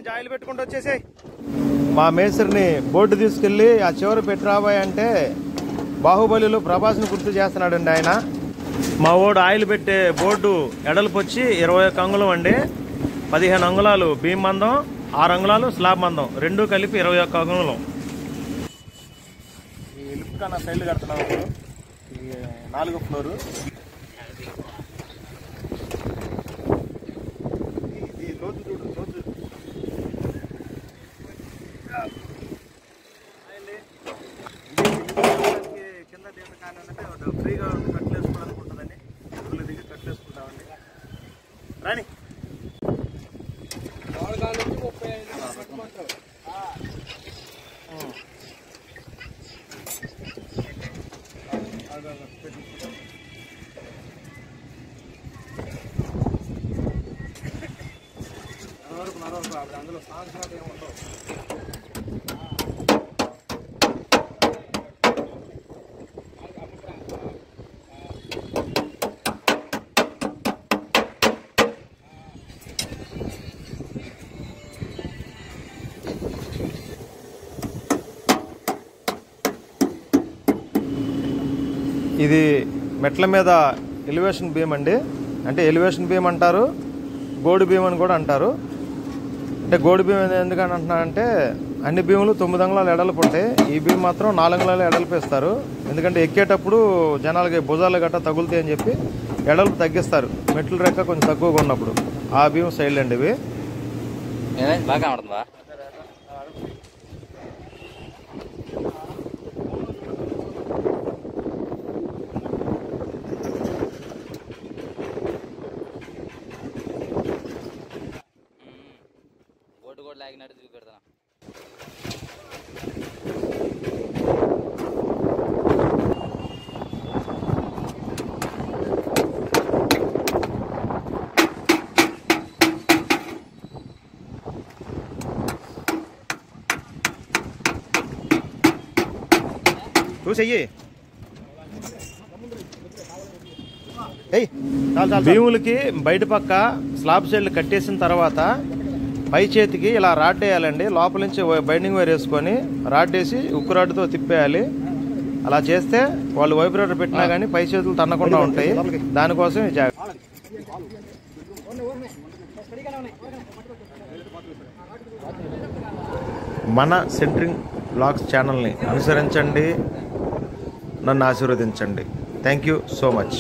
నుంచి ఆయిల్ పెట్టుకుంటూ వచ్చేసాయి. మా మేస్త్రిని బోర్డు తీసుకెళ్ళి ఆ చివరి పెట్టి రాబోయే అంటే బాహుబలిలో ప్రభాస్ని గుర్తు చేస్తున్నాడండి ఆయన. మా ఓడు ఆయిల్ పెట్టే బోర్డు ఎడల్పు వచ్చి 21 అంగుళం అండి. 15 అంగుళాలు బీమ్ మందం, 6 అంగుళాలు స్లాబ్ మందం, రెండు కలిపి 21 అంగుళం. ఈ లిఫ్ట్ కన్నా సైడ్ కడుతున్నాం ఇప్పుడు. ఈ 4వ ఫ్లోరు. ఇది లోతు చూడు, లోతు కింద దీంత కానీ అంటే ఫ్రీగా కట్లు వేసుకోవడానికి ఉంటుందని ఊళ్ళో దిగి కట్లు వేసుకుంటామండి. రాని అందులో సాంగ్స్ ఏముండవు. ఇది మెట్ల మీద ఎలివేషన్ బీమ్ అండి. అంటే ఎలివేషన్ బీమ్ అంటారు, గోడు బీమ్ అని కూడా అంటారు. అంటే గోడు బీమ్ ఎందుకని అంటున్నానంటే అన్ని బీములు 9 అంగుళాలు ఎడల్పు ఉంటాయి. ఈ బీమ్ మాత్రం 4 అంగుళాలు ఎడల్పు ఇస్తారు. ఎందుకంటే ఎక్కేటప్పుడు జనాలకి భుజాలు గట్రా తగులుతాయి అని చెప్పి ఎడల్పు తగ్గిస్తారు. మెట్ల రెక్క కొంచెం తక్కువగా ఉన్నప్పుడు. ఆ బీమ్ సైడ్ అండి ఇవి. బాగా ఆడుతుందా? బోటు కూడా లాగినట్టు చూపెడతాను. చూసెయ్యి. భీములకి బయట పక్క స్లాబ్ సైడ్లు కట్టేసిన తర్వాత పై చేతికి ఇలా రాడ్ వేయాలండి. లోపల నుంచి బైండింగ్ వైర్ వేసుకొని రాడ్ వేసి ఉక్కు రాడ్తో తిప్పేయాలి. అలా చేస్తే వాళ్ళు వైబ్రేటర్ పెట్టినా కానీ పై చేతులు తన్నకుండా ఉంటాయి. దానికోసం ఈ జాగ్రత్త. మన సెంట్రింగ్ బ్లాగ్స్ ఛానల్ని అనుసరించండి, నన్ను ఆశీర్వదించండి. Thank you so much.